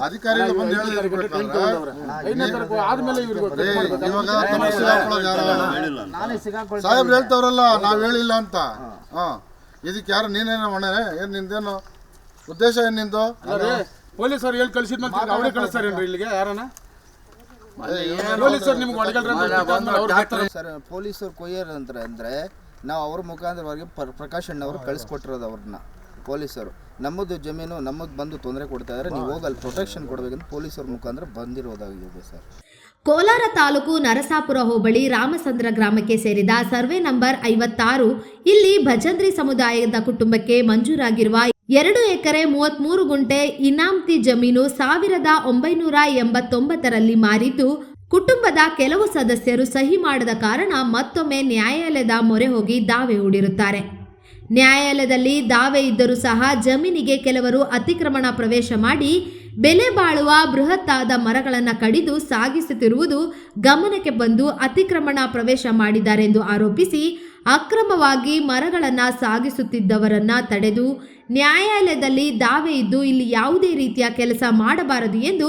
ಅಧಿಕಾರಿಗಳು ಬಂದು ಸಾಹೇಬ್ರು ಹೇಳ್ತಾವ್ರಲ್ಲ ನಾವ್ ಹೇಳಿಲ್ಲ ಅಂತ. ಇದಕ್ಕೆ ಯಾರು ನೀನೇನೋ ಮಣ್ಣೆ ಏನ್ ನಿಂದೇನು ಉದ್ದೇಶ ಏನ್ ನಿಂದು? ಪೊಲೀಸರು ಹೇಳಿ ಕಳ್ಸಿದ್ ಮತ್ತೆ ಅವರೇ ಕಳಿಸ್ತಾರೇನ್ರಿ ಇಲ್ಲಿಗೆ ಯಾರನ್ನ? ಸರ್ ಪೊಲೀಸರು ಕೊಯ್ಯರ್ ಅಂದ್ರೆ ನಾವು ಅವ್ರ ಮುಖಾಂತರವಾಗಿ ಪ್ರಕಾಶ್ ಅಣ್ಣವ್ರು ಕಳಿಸ್ಕೊಟ್ಟಿರೋದು ಅವ್ರನ್ನ ಪೊಲೀಸರು. ನಮ್ಮದು ಜಮೀನು ನಮಗೆ ಬಂದು ತೊಂದರೆ ಕೊಡ್ತಾ ಇದ್ದಾರೆ, ನೀವು ಹೋಗಿ ಅಲ್ಲಿ ಪ್ರೊಟೆಕ್ಷನ್ ಕೊಡಬೇಕಂತ ಪೊಲೀಸರ ಮುಖಾಂತರ ಬಂದಿರೋದಾಗಿದೆ ಸರ್. ಕೋಲಾರ ತಾಲೂಕು ನರಸಾಪುರ ಹೋಬಳಿ ರಾಮಚಂದ್ರ ಗ್ರಾಮಕ್ಕೆ ಸೇರಿದ ಸರ್ವೆ ನಂಬರ್ 56 ಇಲ್ಲಿ ಭಜಂತ್ರಿ ಸಮುದಾಯದ ಕುಟುಂಬಕ್ಕೆ ಮಂಜೂರಾಗಿರುವ 2 ಎಕರೆ 33 ಗುಂಟೆ ಇನಾಮ್ತಿ ಜಮೀನು 1989ರಲ್ಲಿ ಮಾರಿದ್ದು ಕುಟುಂಬದ ಕೆಲವು ಸದಸ್ಯರು ಸಹಿ ಮಾಡದ ಕಾರಣ ಮತ್ತೊಮ್ಮೆ ನ್ಯಾಯಾಲಯದ ಮೊರೆ ಹೋಗಿ ದಾವೆ ಹೂಡಿರುತ್ತಾರೆ. ನ್ಯಾಯಾಲಯದಲ್ಲಿ ದಾವೆ ಇದ್ದರೂ ಸಹ ಜಮೀನಿಗೆ ಕೆಲವರು ಅತಿಕ್ರಮಣ ಪ್ರವೇಶ ಮಾಡಿ ಬೆಲೆ ಬಾಳುವ ಬೃಹತ್ತಾದ ಮರಗಳನ್ನು ಕಡಿದು ಸಾಗಿಸುತ್ತಿರುವುದು ಗಮನಕ್ಕೆ ಬಂದು ಅತಿಕ್ರಮಣ ಪ್ರವೇಶ ಮಾಡಿದ್ದಾರೆಂದು ಆರೋಪಿಸಿ ಅಕ್ರಮವಾಗಿ ಮರಗಳನ್ನು ಸಾಗಿಸುತ್ತಿದ್ದವರನ್ನ ತಡೆದು ನ್ಯಾಯಾಲಯದಲ್ಲಿ ದಾವೆ ಇದ್ದು ಇಲ್ಲಿ ಯಾವುದೇ ರೀತಿಯ ಕೆಲಸ ಮಾಡಬಾರದು ಎಂದು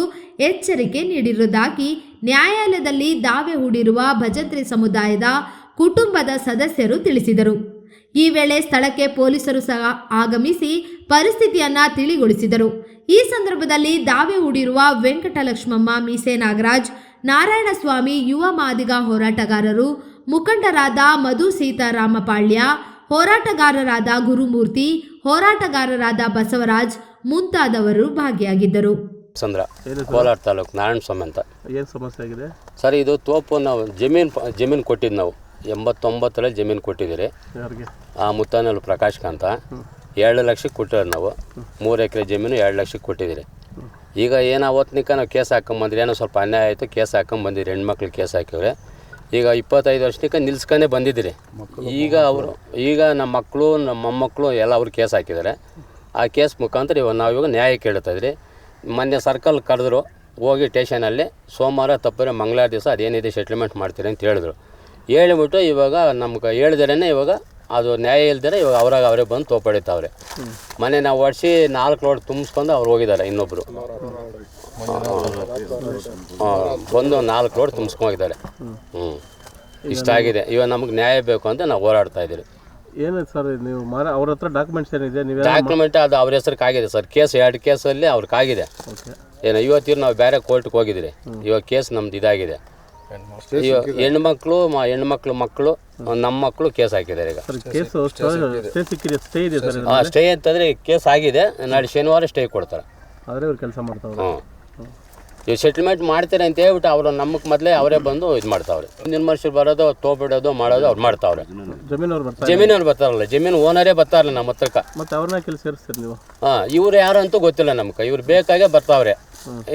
ಎಚ್ಚರಿಕೆ ನೀಡಿರುವುದಾಗಿ ನ್ಯಾಯಾಲಯದಲ್ಲಿ ದಾವೆ ಹೂಡಿರುವ ಭಜಂತ್ರಿ ಸಮುದಾಯದ ಕುಟುಂಬದ ಸದಸ್ಯರು ತಿಳಿಸಿದರು. ಈ ವೇಳೆ ಸ್ಥಳಕ್ಕೆ ಪೊಲೀಸರು ಸಹ ಆಗಮಿಸಿ ಪರಿಸ್ಥಿತಿಯನ್ನ ತಿಳಿಗೊಳಿಸಿದರು. ಈ ಸಂದರ್ಭದಲ್ಲಿ ದಾವೆ ಹೂಡಿರುವ ವೆಂಕಟಲಕ್ಷ್ಮಮ್ಮ, ಮೀಸೆ ನಾಗರಾಜ್, ನಾರಾಯಣಸ್ವಾಮಿ, ಯುವ ಮಾದಿಗ ಹೋರಾಟಗಾರರು, ಮುಖಂಡರಾದ ಮಧು ಸೀತಾರಾಮಪಾಳ್ಯ, ಹೋರಾಟಗಾರರಾದ ಗುರುಮೂರ್ತಿ, ಹೋರಾಟಗಾರರಾದ ಬಸವರಾಜ್ ಮುಂತಾದವರು ಭಾಗಿಯಾಗಿದ್ದರು. ಚಂದ್ರ, ಕೋಲಾರ ತಾಲೂಕು ನಾರಾಯಣಸ್ವಾಮಿ ಅಂತ. ಏನು ಸಮಸ್ಯೆ ಆಗಿದೆ ಸರ್? ಇದು ತೋಪು ನಾವು ಜಮೀನು ಕೊಟ್ಟಿದ್ದು ನಾವು 89ರಲ್ಲಿ ಜಮೀನು ಕೊಟ್ಟಿದ್ದೀರಿ. ಆ ಮುತ್ತಾನಲ್ಲು ಪ್ರಕಾಶ್ ಅಂತ 2 ಲಕ್ಷಕ್ಕೆ ಕೊಟ್ಟಿರೋದು ನಾವು. 3 ಎಕರೆ ಜಮೀನು 2 ಲಕ್ಷಕ್ಕೆ ಕೊಟ್ಟಿದ್ದೀರಿ. ಈಗ ಏನು ಅವತ್ತಿನಿಕ ನಾವು ಕೇಸ್ ಹಾಕೊಂಬಂದ್ರಿ, ಏನೋ ಸ್ವಲ್ಪ ಅನ್ಯಾಯ ಆಯಿತು, ಕೇಸ್ ಹಾಕೊಂಬಂದಿರಿ. ಹೆಣ್ಮಕ್ಳು ಕೇಸ್ ಹಾಕಿವ್ರೆ. ಈಗ 25 ವರ್ಷಕ್ಕೆ ನಿಲ್ಸ್ಕೊಂಡೇ ಬಂದಿದ್ದೀರಿ. ಈಗ ನಮ್ಮ ಮಕ್ಕಳು ನಮ್ಮ ಮೊಮ್ಮಕ್ಕಳು ಎಲ್ಲ ಅವ್ರು ಕೇಸ್ ಹಾಕಿದ್ದಾರೆ. ಆ ಕೇಸ್ ಮುಖಾಂತರ ನಾವಿವಾಗ ನ್ಯಾಯ ಕೇಳ್ತಾಯಿದ್ರಿ. ಮೊನ್ನೆ ಸರ್ಕಲ್ ಕರೆದ್ರು, ಹೋಗಿ ಸ್ಟೇಷನಲ್ಲಿ ಸೋಮವಾರ ತಪ್ಪರೆ ಮಂಗಳವಾರ ದಿವಸ ಅದೇನಿದೆ ಸೆಟ್ಲ್ಮೆಂಟ್ ಮಾಡ್ತೀರಿ ಅಂತ ಹೇಳಿದ್ರು. ಹೇಳಿಬಿಟ್ಟು ಇವಾಗ ನಮ್ಗೆ ಹೇಳ್ದರೇ ಇವಾಗ ಅದು ನ್ಯಾಯ ಇಲ್ದರೆ ಇವಾಗ ಅವರೇ ಬಂದು ತೋಪಡಿತಾವ್ರೆ. ಮನೆ ನಾವು ಒಡಿಸಿ 4 ಲೋಡ್ ತುಂಬಿಸ್ಕೊಂಡು ಅವ್ರು ಹೋಗಿದ್ದಾರೆ. ಇನ್ನೊಬ್ಬರು ಬಂದು 4 ಲೋಡ್ ತುಂಬಿಸ್ಕೊಂಡಿದ್ದಾರೆ. ಇಷ್ಟ ಆಗಿದೆ. ಇವಾಗ ನಮಗೆ ನ್ಯಾಯ ಬೇಕು ಅಂತ ನಾವು ಹೋರಾಡ್ತಾ ಇದ್ದೀರಿ. ಏನು ಸರ್ ನೀವು ಅವ್ರ ಹತ್ರ ಡಾಕ್ಯುಮೆಂಟ್ಸ್ ಏನಿದೆ? ನೀವು ಡಾಕ್ಯುಮೆಂಟ್ ಅದು ಅವ್ರ ಹೆಸರಿಗೆ ಆಗಿದೆ ಸರ್. ಕೇಸ್ 2 ಕೇಸಲ್ಲಿ ಅವ್ರಿಗೆ ಆಗಿದೆ. ಏನು ಇವತ್ತಿರು ನಾವು ಬೇರೆ ಕೋರ್ಟ್ಗೆ ಹೋಗಿದ್ದೀರಿ. ಇವಾಗ ಕೇಸ್ ನಮ್ದು ಇದಾಗಿದೆ. ಹೆಣ್ಮಕ್ಳು ಮಕ್ಕಳು ನಮ್ಮ ಮಕ್ಕಳು ಕೇಸ್ ಹಾಕಿದ್ದಾರೆ. ಈಗ ಸ್ಟೇ ಅಂತಂದರೆ ಕೇಸ್ ಆಗಿದೆ. ನಾಳೆ ಶನಿವಾರ ಸ್ಟೇ ಕೊಡ್ತಾರೆ. ಕೆಲಸ ಮಾಡ್ತಾರೆ. ಇವಾಗ ಸೆಟ್ಲ್ಮೆಂಟ್ ಮಾಡ್ತಾರೆ ಅಂತ ಹೇಳ್ಬಿಟ್ಟು ಅವರು ನಮಗೆ ಮೊದಲೇ ಅವರೇ ಬಂದು ಇದು ಮಾಡ್ತಾವ್ರೆ. ನಿರ್ಮರ್ಶರು ಬರೋದು, ತೋಬಿಡೋದು, ಮಾಡೋದು ಅವ್ರು ಮಾಡ್ತಾವ್ರೆ. ಜಮೀನವ್ರು ಬರ್ತಾರಲ್ಲ, ಜಮೀನು ಓನರೇ ಬರ್ತಾರಲ್ಲ ನಮ್ಮ ಹತ್ರಕ್ಕೆ. ಇವ್ರು ಯಾರು ಅಂತೂ ಗೊತ್ತಿಲ್ಲ ನಮ್ಗೆ. ಇವ್ರು ಬೇಕಾಗೇ ಬರ್ತಾವ್ರೆ.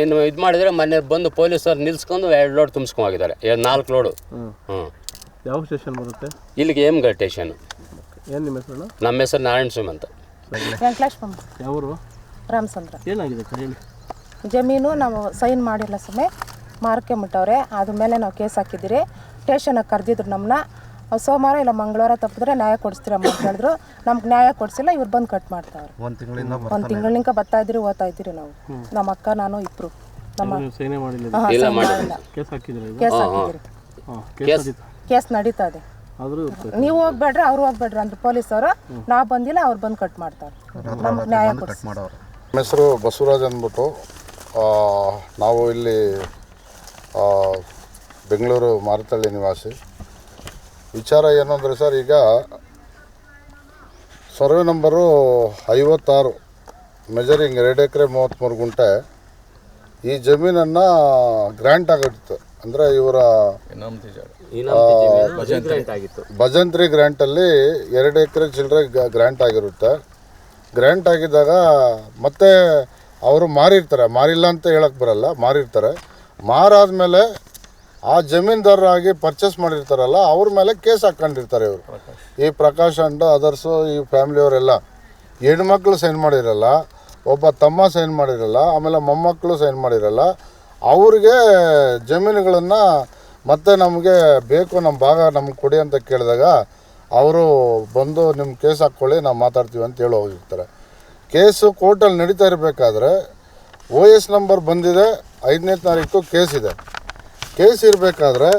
ಇನ್ನು ಇದು ಮಾಡಿದ್ರೆ ಮೊನ್ನೆ ಬಂದು ಪೊಲೀಸರು ನಿಲ್ಸ್ಕೊಂಡು 2 ಲೋಡ್ ತುಂಬಿಸ್ಕೊಂಡಿದ್ದಾರೆ. 4 ಲೋಡು. ಯಾವ ಸ್ಟೇಷನ್ ಬರುತ್ತೆ? ಇಲ್ಲಿಗೆ ಹೇಮಗಢ ಸ್ಟೇಷನ್. ಏನು ನಿಮ್ಮ ಹೆಸರು? ನಮ್ಮ ಹೆಸರು ನಾರಾಯಣಸ್ವಾಮಿ ಅಂತ. ಯಾವರು? ರಾಮಚಂದ್ರ. ಏನಾಗಿದೆ ಹೇಳಿ? ಜಮೀನು ನಾವು ಸೈನ್ ಮಾಡಿಲ್ಲ, ಸುಮ್ಮನೆ ಮಾರ್ಕೊಂಬಿಟ್ಟವ್ರೆ. ಅದ್ರ ಮೇಲೆ ನಾವು ಕೇಸ್ ಹಾಕಿದ್ದೀರಿ. ಸ್ಟೇಷನಿಗೆ ಕರೆದಿದ್ರು ನಮ್ಮನ್ನ. ಸೋಮವಾರ ಇಲ್ಲ ಮಂಗಳವಾರ ತಪ್ಪಿದ್ರೆ ನ್ಯಾಯ ಕೊಡಿಸ್ತೀರಮ್ಮ ಅಂತ ಹೇಳಿದ್ರು. ನಮ್ಗೆ ನ್ಯಾಯ ಕೊಡಿಸಿಲ್ಲ. ಇವ್ರು ಬಂದು ಕಟ್ ಮಾಡ್ತಾವ್ರೆ. 1 ತಿಂಗಳಿಂದ ಬರ್ತಾ ಇದ್ದೀರಿ, ಓದ್ತಾ ಇದ್ದೀರಿ ನಾವು. ನಮ್ಮ ಅಕ್ಕ ನಾನು ಇಬ್ಬರು. ಕೇಸ್ ನಡೀತಾ ಇದೆ. ನೀವು ಹೋಗ್ಬೇಡ್ರಿ, ಅವ್ರು ಹೋಗ್ಬೇಡ್ರಿ ಅಂದ್ರೆ ಪೊಲೀಸವರು. ನಾವು ಬಂದಿಲ್ಲ, ಅವ್ರು ಬಂದು ಕಟ್ ಮಾಡ್ತಾರೆ. ನಮ್ಗೆ ನ್ಯಾಯ ಕೊಡಿಸಿ. ನಮ್ಮ ಹೆಸರು ಬಸವರಾಜ್ ಅಂದ್ಬಿಟ್ಟು. ನಾವು ಇಲ್ಲಿ ಬೆಂಗಳೂರು ಮಾರತಳ್ಳಿ ನಿವಾಸಿ. ವಿಚಾರ ಏನು ಅಂದರೆ ಸರ್, ಈಗ ಸರ್ವೆ ನಂಬರು 56 ಮೆಜರಿಂಗ್ 2 ಎಕರೆ 33 ಗುಂಟೆ ಈ ಜಮೀನನ್ನು ಗ್ರ್ಯಾಂಟ್ ಆಗಿತ್ತು. ಅಂದರೆ ಇವರ ಭಜಂತ್ರಿ ಗ್ರ್ಯಾಂಟಲ್ಲಿ 2 ಎಕರೆ ಚಿಲ್ಲರೆ ಗ್ರ್ಯಾಂಟ್ ಆಗಿರುತ್ತೆ. ಗ್ರ್ಯಾಂಟ್ ಆಗಿದ್ದಾಗ ಮತ್ತೆ ಅವರು ಮಾರಿಲ್ಲ ಅಂತ ಹೇಳಕ್ಕೆ ಬರಲ್ಲ, ಮಾರಿರ್ತಾರೆ. ಮಾರಾದ್ಮೇಲೆ ಆ ಜಮೀನ್ದಾರರಾಗಿ ಪರ್ಚೇಸ್ ಮಾಡಿರ್ತಾರಲ್ಲ ಅವ್ರ ಮೇಲೆ ಕೇಸ್ ಹಾಕ್ಕೊಂಡಿರ್ತಾರೆ ಇವರು. ಈ ಪ್ರಕಾಶ್ ಅಂಡ್ ಅದರ್ಸು, ಈ ಫ್ಯಾಮಿಲಿಯವರೆಲ್ಲ ಹೆಣ್ಮಕ್ಳು ಸೈನ್ ಮಾಡಿರಲ್ಲ, ಒಬ್ಬ ತಮ್ಮ ಸೈನ್ ಮಾಡಿರಲ್ಲ, ಆಮೇಲೆ ಮೊಮ್ಮಕ್ಕಳು ಸೈನ್ ಮಾಡಿರಲ್ಲ. ಅವ್ರಿಗೆ ಜಮೀನುಗಳನ್ನು ಮತ್ತೆ ನಮಗೆ ಬೇಕು, ನಮ್ಮ ಭಾಗ ನಮ್ಗೆ ಕೊಡಿ ಅಂತ ಕೇಳಿದಾಗ ಅವರು ಬಂದು ನಿಮ್ಮ ಕೇಸ್ ಹಾಕ್ಕೊಳ್ಳಿ, ನಾವು ಮಾತಾಡ್ತೀವಿ ಅಂತ ಹೇಳಿ ಹೋಗಿರ್ತಾರೆ. ಕೇಸು ಕೋರ್ಟಲ್ಲಿ ನಡೀತಾ ಇರಬೇಕಾದ್ರೆ OS ನಂಬರ್ ಬಂದಿದೆ, 5ನೇ ತಾರೀಕು ಕೇಸ್ ಇದೆ. ಕೇಸ್ ಇರಬೇಕಾದ್ರೆ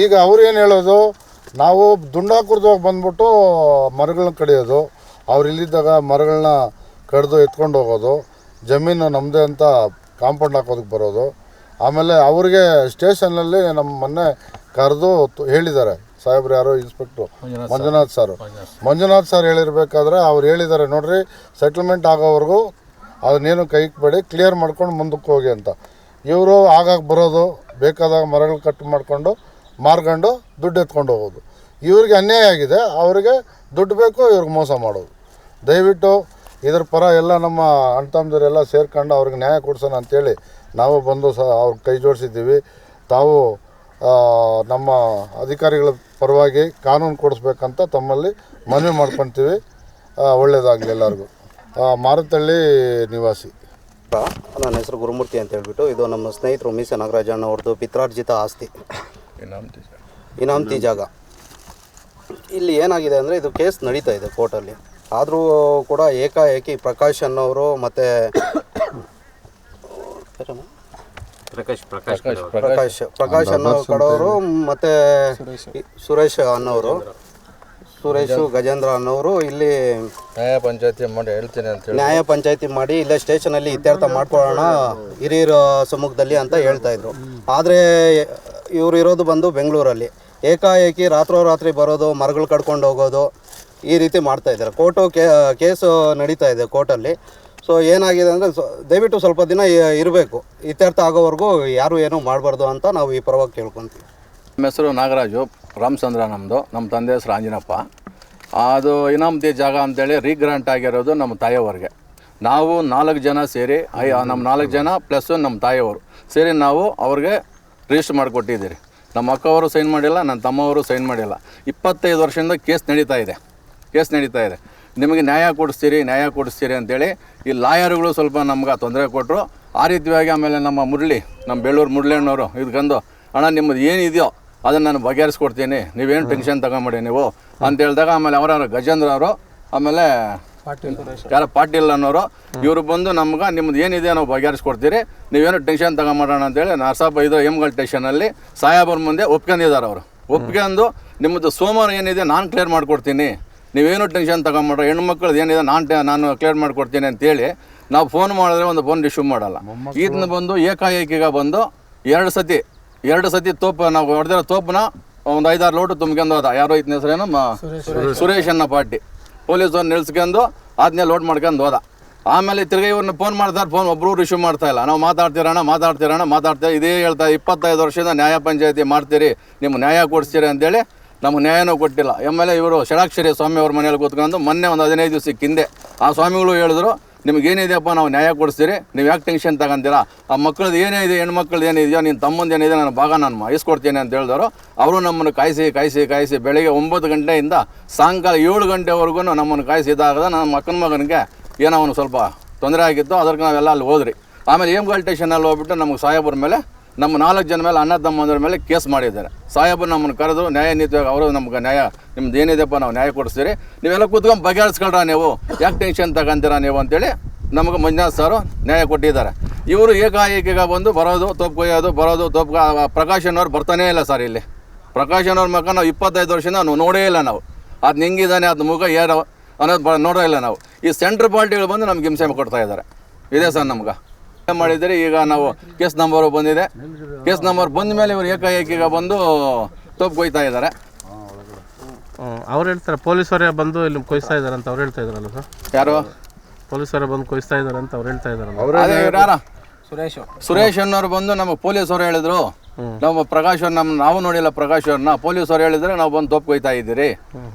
ಈಗ ಅವ್ರೇನು ಹೇಳೋದು, ನಾವು ದುಂಡಾಕುರ್ದೋಗಿ ಬಂದ್ಬಿಟ್ಟು ಮರಗಳನ್ನ ಕಡಿಯೋದು, ಅವ್ರು ಇಲ್ಲಿದ್ದಾಗ ಮರಗಳನ್ನ ಕಡ್ದು ಎತ್ಕೊಂಡು ಹೋಗೋದು, ಜಮೀನು ನಮ್ಮದೇ ಅಂತ ಕಾಂಪೌಂಡ್ ಹಾಕೋದಕ್ಕೆ ಬರೋದು. ಆಮೇಲೆ ಅವ್ರಿಗೆ ಸ್ಟೇಷನ್ನಲ್ಲಿ ನಮ್ಮ ಮೊನ್ನೆ ಕರೆದು ಹೇಳಿದ್ದಾರೆ ಸಾಹೇಬ್ರು, ಯಾರೋ ಇನ್ಸ್ಪೆಕ್ಟ್ರು ಮಂಜುನಾಥ್ ಸರ್ ಹೇಳಿರ್ಬೇಕಾದ್ರೆ ಅವ್ರು ಹೇಳಿದ್ದಾರೆ, ನೋಡ್ರಿ ಸೆಟ್ಲ್ಮೆಂಟ್ ಆಗೋವರೆಗೂ ಅದನ್ನೇನು ಕೈಗೆ ಬೇಡಿ, ಕ್ಲಿಯರ್ ಮಾಡ್ಕೊಂಡು ಮುಂದಕ್ಕೆ ಹೋಗಿ ಅಂತ. ಇವರು ಆಗಾಗ ಬರೋದು, ಬೇಕಾದಾಗ ಮರಗಳು ಕಟ್ ಮಾಡಿಕೊಂಡು ಮಾರ್ಕೊಂಡು ದುಡ್ಡು ಎತ್ಕೊಂಡು ಹೋಗೋದು. ಇವ್ರಿಗೆ ಅನ್ಯಾಯ ಆಗಿದೆ, ಅವರಿಗೆ ದುಡ್ಡು ಬೇಕು, ಇವ್ರಿಗೆ ಮೋಸ ಮಾಡೋದು. ದಯವಿಟ್ಟು ಇದ್ರ ಪರ ಎಲ್ಲ ನಮ್ಮ ಅಣ್ಣ ತಮ್ಮದವರೆಲ್ಲ ಸೇರ್ಕೊಂಡು ಅವ್ರಿಗೆ ನ್ಯಾಯ ಕೊಡ್ಸೋಣ ಅಂಥೇಳಿ ನಾವು ಬಂದು ಅವ್ರಿಗೆ ಕೈ ಜೋಡಿಸಿದ್ದೀವಿ. ತಾವು ನಮ್ಮ ಅಧಿಕಾರಿಗಳ ಪರವಾಗಿ ಕಾನೂನು ಕೊಡಿಸ್ಬೇಕಂತ ತಮ್ಮಲ್ಲಿ ಮನವಿ ಮಾಡ್ಕೊತೀವಿ. ಒಳ್ಳೆಯದಾಗಲಿ ಎಲ್ಲರಿಗೂ. ಮಾರತಳ್ಳಿ ನಿವಾಸಿ. ನನ್ನ ಹೆಸರು ಗುರುಮೂರ್ತಿ ಅಂತ ಹೇಳ್ಬಿಟ್ಟು, ಇದು ನಮ್ಮ ಸ್ನೇಹಿತರು ಮೀಸೆ ನಾಗರಾಜಣ್ಣ ಅವ್ರದ್ದು ಪಿತ್ರಾರ್ಜಿತ ಆಸ್ತಿ, ಇನಾಮತಿ ಜಾಗ. ಇಲ್ಲಿ ಏನಾಗಿದೆ ಅಂದರೆ, ಇದು ಕೇಸ್ ನಡೀತಾ ಇದೆ ಕೋರ್ಟಲ್ಲಿ. ಆದರೂ ಕೂಡ ಏಕಾಏಕಿ ಪ್ರಕಾಶ್ ಅನ್ನೋರು ಮತ್ತು ಪ್ರಕಾಶ್ ಅನ್ನೋ ಕಡೆಯವರು ಮತ್ತು ಸುರೇಶು ಗಜೇಂದ್ರ ಅನ್ನೋರು ಇಲ್ಲಿ ನ್ಯಾಯ ಪಂಚಾಯತಿ ಮಾಡಿ ಇಲ್ಲೇ ಸ್ಟೇಷನಲ್ಲಿ ಇತ್ಯರ್ಥ ಮಾಡ್ಕೊಳ್ಳೋಣ ಹಿರಿಯರ ಸಮ್ಮುಖದಲ್ಲಿ ಅಂತ ಹೇಳ್ತಾಯಿದ್ರು. ಆದರೆ ಇವರು ಇರೋದು ಬಂದು ಬೆಂಗಳೂರಲ್ಲಿ. ಏಕಾಏಕಿ ರಾತ್ರೋರಾತ್ರಿ ಬರೋದು, ಮರಗಳು ಕಡ್ಕೊಂಡು ಹೋಗೋದು, ಈ ರೀತಿ ಮಾಡ್ತಾಯಿದ್ದಾರೆ. ಕೇಸು ನಡೀತಾ ಇದೆ ಕೋರ್ಟಲ್ಲಿ. ಸೊ ಏನಾಗಿದೆ ಅಂದರೆ, ದಯವಿಟ್ಟು ಸ್ವಲ್ಪ ದಿನ ಇರಬೇಕು, ಇತ್ಯರ್ಥ ಆಗೋವರೆಗೂ ಯಾರು ಏನೂ ಮಾಡಬಾರ್ದು ಅಂತ ನಾವು ಈ ಪರವಾಗಿ ಕೇಳ್ಕೊತೀವಿ. ನಮ್ಮ ಹೆಸರು ನಾಗರಾಜು, ರಾಮಚಂದ್ರ ನಮ್ಮದು, ನಮ್ಮ ತಂದೆ ಹೆಸರು ಆಂಜನಪ್ಪ. ಅದು ಇನಾಮತಿ ಜಾಗ ಅಂತೇಳಿ ರೀಗ್ರಾಂಟ್ ಆಗಿರೋದು ನಮ್ಮ ತಾಯಿಯವ್ರಿಗೆ. ನಾವು 4 ಜನ ಸೇರಿ, ನಮ್ಮ 4 ಜನ ಪ್ಲಸ್ ನಮ್ಮ ತಾಯಿಯವರು ಸೇರಿ ನಾವು ಅವ್ರಿಗೆ ರಿಜಿಸ್ಟರ್ ಮಾಡಿಕೊಟ್ಟಿದ್ದೀರಿ. ನಮ್ಮ ಅಕ್ಕವರು ಸೈನ್ ಮಾಡಿಲ್ಲ, ನನ್ನ ತಮ್ಮವರು ಸೈನ್ ಮಾಡಿಲ್ಲ. 25 ವರ್ಷದಿಂದ ಕೇಸ್ ನಡೀತಾ ಇದೆ. ನಿಮಗೆ ನ್ಯಾಯ ಕೊಡಿಸ್ತೀರಿ ಅಂತೇಳಿ ಈ ಲಾಯರ್ಗಳು ಸ್ವಲ್ಪ ನಮ್ಗೆ ತೊಂದರೆ ಕೊಟ್ಟರು. ಆ ರೀತಿಯಾಗಿ ಆಮೇಲೆ ನಮ್ಮ ಬೆಳ್ಳೂರು ಮುರಳಿಯಣ್ಣವರು ಇದಕ್ಕಂದು, ಅಣ್ಣ ನಿಮ್ಮದು ಏನಿದೆಯೋ ಅದನ್ನು ನಾನು ಬಗೆಹರಿಸ್ಕೊಡ್ತೀನಿ, ನೀವೇನು ಟೆನ್ಷನ್ ತಗೊಂಬೇಡಿ ನೀವು ಅಂತ ಹೇಳಿದಾಗ, ಆಮೇಲೆ ಅವರ ಗಜೇಂದ್ರ ಅವರು, ಆಮೇಲೆ ಪಾಟೀಲ್ ಅನ್ನೋರು, ಇವರು ಬಂದು ನಮ್ಗೆ ನಿಮ್ಮದು ಏನಿದೆ ನಾವು ಬಗೆಹರಿಸ್ಕೊಡ್ತೀರಿ, ನೀವೇನು ಟೆನ್ಷನ್ ತಗೊಂಬೇಡೋಣ ಅಂತೇಳಿ ನರಸಾಪ ಇದು ಎಮ್ಗಲ್ ಸ್ಟೇಷನಲ್ಲಿ ಸಾಹೇಬ್ರ ಮುಂದೆ ಒಪ್ಕೊಂಡಿದ್ದಾರೆ. ಅವರು ಒಪ್ಕೊಂಡು ನಿಮ್ಮದು ಸೋಮವಾರ ಏನಿದೆ ನಾನು ಕ್ಲಿಯರ್ ಮಾಡಿಕೊಡ್ತೀನಿ, ನೀವೇನು ಟೆನ್ಷನ್ ತಗೊಂಬೇಡ್ರಿ, ಹೆಣ್ಮಕ್ಳದ್ದು ಏನಿದೆ ನಾನು ಕ್ಲಿಯರ್ ಮಾಡಿಕೊಡ್ತೀನಿ ಅಂತೇಳಿ ನಾವು ಫೋನ್ ಮಾಡಿದ್ರೆ ಒಂದು ಫೋನ್ ರಿಸೀವ್ ಮಾಡಲ್ಲ. ಇದನ್ನ ಬಂದು ಏಕಾಏಕಿಗ ಬಂದು 2 ಸತಿ ತೋಪು ನಾವು ಹೊಡೆದಿರೋ ತೋಪನ್ನ ಒಂದು 5-6 ಲೋಟು ತುಂಬ್ಕೊಂಡು ಹೋದ. ಯಾರೋ ಇದನ್ನ ಹೆಸರೇನು ಸುರೇಶ್ ಅನ್ನೋ ಪಾರ್ಟಿ ಪೊಲೀಸವ್ರು ನಿಲ್ಸ್ಕೊಂಡು ಅದನ್ನೇ ಲೋಡ್ ಮಾಡ್ಕೊಂಡು ಹೋದ. ಆಮೇಲೆ ತಿರ್ಗಿ ಇವ್ರನ್ನ ಫೋನ್ ಮಾಡ್ತಾರೆ, ಫೋನ್ ಒಬ್ಬರು ರಿಸೀವ್ ಮಾಡ್ತಾಯಿಲ್ಲ. ನಾವು ಮಾತಾಡ್ತೀರ ಇದೇ ಹೇಳ್ತಾ 25 ವರ್ಷದಿಂದ ನ್ಯಾಯ ಪಂಚಾಯತಿ ಮಾಡ್ತೀರಿ, ನಿಮ್ಮ ನ್ಯಾಯ ಕೊಡಿಸ್ತೀರಿ ಅಂತೇಳಿ ನಮಗೆ ನ್ಯಾಯನೂ ಕೊಟ್ಟಿಲ್ಲ. ಆಮೇಲೆ ಇವರು ಷಡಾಕ್ಷರಿ ಸ್ವಾಮಿ ಅವ್ರ ಮನೇಲಿ ಕೂತ್ಕೊಂಡು ಮೊನ್ನೆ ಒಂದು 15 ದಿವಸಕ್ಕೆ ಹಿಂದೆ ಆ ಸ್ವಾಮಿಗಳು ಹೇಳಿದ್ರು, ನಿಮಗೇನಿದೆಯಪ್ಪ ನಾವು ನ್ಯಾಯ ಕೊಡಿಸ್ತೀರಿ, ನೀವು ಯಾಕೆ ಟೆನ್ಷನ್ ತಗೊಂತೀರಾ, ಆ ಮಕ್ಕಳದ್ದು ಏನಿದೆ, ಹೆಣ್ಮಕ್ಳದ್ದು ಏನಿದೆಯೋ, ನಿನ್ನ ತಮ್ಮಂದು ಏನಿದೆ ನನ್ನ ಭಾಗ ನಾನು ಇಸ್ಕೊಡ್ತೀನಿ ಅಂತ ಹೇಳಿದವರು. ಅವರು ನಮ್ಮನ್ನು ಕಾಯಿಸಿ ಬೆಳಗ್ಗೆ 9 ಗಂಟೆಯಿಂದ ಸಾಯಂಕಾಲ 7 ಗಂಟೆವರೆಗೂ ನಮ್ಮನ್ನು ಕಾಯಿಸಿದಾಗ ನಮ್ಮ ಅಕ್ಕನ ಮಗನಿಗೆ ಏನೋ ಅವನು ಸ್ವಲ್ಪ ತೊಂದರೆ ಆಗಿತ್ತು. ಅದಕ್ಕೆ ನಾವೆಲ್ಲ ಅಲ್ಲಿ ಹೋದ್ರಿ. ಆಮೇಲೆ ಎಮ್ಗಲ್ ಸ್ಟೇಷನಲ್ಲಿ ಹೋಗ್ಬಿಟ್ಟು ನಮಗೆ ಸಾಹೇಬ್ರ ಮೇಲೆ, ನಮ್ಮ 4 ಜನ ಮೇಲೆ, ಅಣ್ಣ ತಮ್ಮಂದ್ರ ಮೇಲೆ ಕೇಸ್ ಮಾಡಿದ್ದಾರೆ. ಸಾಹೇಬರು ನಮ್ಮನ್ನು ಕರೆದು ನ್ಯಾಯ ನೀತಿಯಾಗಿ ಅವರು ನಮ್ಗೆ ನಿಮ್ದು ಏನಿದೆಪ್ಪ ನಾವು ನ್ಯಾಯ ಕೊಡಿಸ್ತೀರಿ, ನೀವೆಲ್ಲ ಕೂತ್ಕೊಂಡು ಬಗೆಹರಿಸ್ಕೊಳ್ರ, ನೀವು ಯಾಕೆ ಟೆನ್ಷನ್ ತಗೊಂತೀರಾ ನೀವು ಅಂತೇಳಿ ನಮಗೆ ಮಂಜುನಾಥ್ ಸಾರು ನ್ಯಾಯ ಕೊಟ್ಟಿದ್ದಾರೆ. ಇವರು ಏಕಾಏಕಿಗ ಬಂದು ಬರೋದು, ತೋಪು ಕೊಯ್ಯೋದು, ಪ್ರಕಾಶ್ ಅನ್ನೋರು ಬರ್ತಾನೇ ಇಲ್ಲ ಸರ್. ಇಲ್ಲಿ ಪ್ರಕಾಶ್ ಅನ್ನೋರ ಮಕ್ಕ ನಾವು 25 ವರ್ಷದಿಂದ ನಾವು ನೋಡೇ ಇಲ್ಲ. ನಾವು ಅದು ಹೆಂಗಿದ್ದಾನೆ, ಅದು ಮುಖ ಯಾರು ಅನ್ನೋದು ನೋಡೇ ಇಲ್ಲ ನಾವು. ಈ ಸೆಂಟ್ರ್ ಪಾರ್ಟಿಗಳು ಬಂದು ನಮ್ಗೆ ಹಿಂಸೆ ಕೊಡ್ತಾ ಇದ್ದಾರೆ. ಇದೆ ಸರ್ ನಮ್ಗೆ ಮಾಡಿದರೆ. ಈಗ ನಾವು ಕೇಸ್ ನಂಬರ್ ಬಂದಿದೆ, ಕೇಸ್ ನಂಬರ್ ಬಂದ ಮೇಲೆ ಇವರು ಏಕಾಏಕಿಗ ಬಂದು ತೋಪು ಕೊಯ್ತಾ ಇದ್ದಾರೆ. ಅವ್ರು ಹೇಳ್ತಾರೆ ಪೊಲೀಸರೇ ಬಂದು ಇಲ್ಲಿ ಕೊಯ್ಸ್ತಾ ಇದ್ದಾರೆ ಅಂತ ಅವ್ರು ಹೇಳ್ತಾ ಇದ್ದಾರಲ್ಲ ಸರ್. ಯಾರು ಪೊಲೀಸರೇ ಬಂದು ಕೊಯ್ಸ್ತಾ ಇದ್ದಾರೆ ಅಂತ ಅವ್ರು ಹೇಳ್ತಾ ಇದ್ದಾರಲ್ಲ. ಸುರೇಶ್ ಅನ್ನೋರು ಬಂದು ನಮಗೆ ಪೊಲೀಸರು ಹೇಳಿದ್ರು, ನಾವು ಪ್ರಕಾಶ್ ಅವ್ರು ನಾವು ನೋಡಿಲ್ಲ ಪ್ರಕಾಶ್ ಅವ್ರನ್ನ, ಪೊಲೀಸರು ಹೇಳಿದ್ರೆ ನಾವು ಬಂದು ತೋಪು ಕೊಯ್ತಾ ಇದ್ದೀರಿ,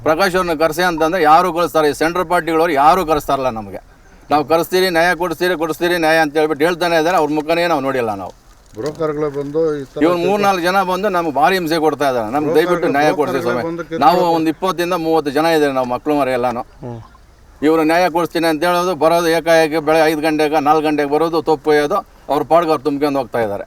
ಪ್ರಕಾಶ್ ಅವ್ರನ್ನ ಕರೆಸಿ ಅಂತಂದ್ರೆ ಯಾರು ಕಳಿಸ್ತಾರೆ, ಈ ಸೆಂಟ್ರಲ್ ಪಾರ್ಟಿಗಳವ್ರು ಯಾರು ಕರೆಸ್ತಾರಲ್ಲ ನಮಗೆ. ನಾವು ಕರೆಸ್ತೀರಿ, ನ್ಯಾಯ ಕೊಡಿಸ್ತೀರಿ ನ್ಯಾಯ ಅಂತ ಹೇಳ್ಬಿಟ್ಟು ಹೇಳ್ತಾನೆ ಇದ್ದಾರೆ. ಅವ್ರ ಮುಖನೇ ನಾವು ನೋಡಿಲ್ಲ. ನಾವು ಬ್ರೋಕರ್ಗಳು ಬಂದು ಇವ್ರು 3-4 ಜನ ಬಂದು ನಮ್ಗೆ ಭಾರಿ ಹಿಂಸೆ ಕೊಡ್ತಾ ಇದ್ದಾರೆ. ನಮ್ಗೆ ದಯವಿಟ್ಟು ನ್ಯಾಯ ಕೊಡಿಸಿ ಸ್ವಾಮಿ. ನಾವು ಒಂದು 20-30 ಜನ ಇದ್ದಾರೆ, ನಾವು ಮಕ್ಕಳು ಮರಿ ಎಲ್ಲಾನು. ಇವರು ನ್ಯಾಯ ಕೊಡಿಸ್ತೀನಿ ಅಂತ ಹೇಳೋದು, ಬರೋದು ಏಕಾಏಕಿ ಬೆಳಗ್ಗೆ 5 ಗಂಟೆಗೆ 4 ಗಂಟೆಗೆ ಬರೋದು, ತೋಪು ಕೊಯ್ಯೋದು, ಅವ್ರ ಪಾಡ್ಗೆ ಅವ್ರು ತುಂಬ್ಕೊಂಡು ಹೋಗ್ತಾ ಇದ್ದಾರೆ.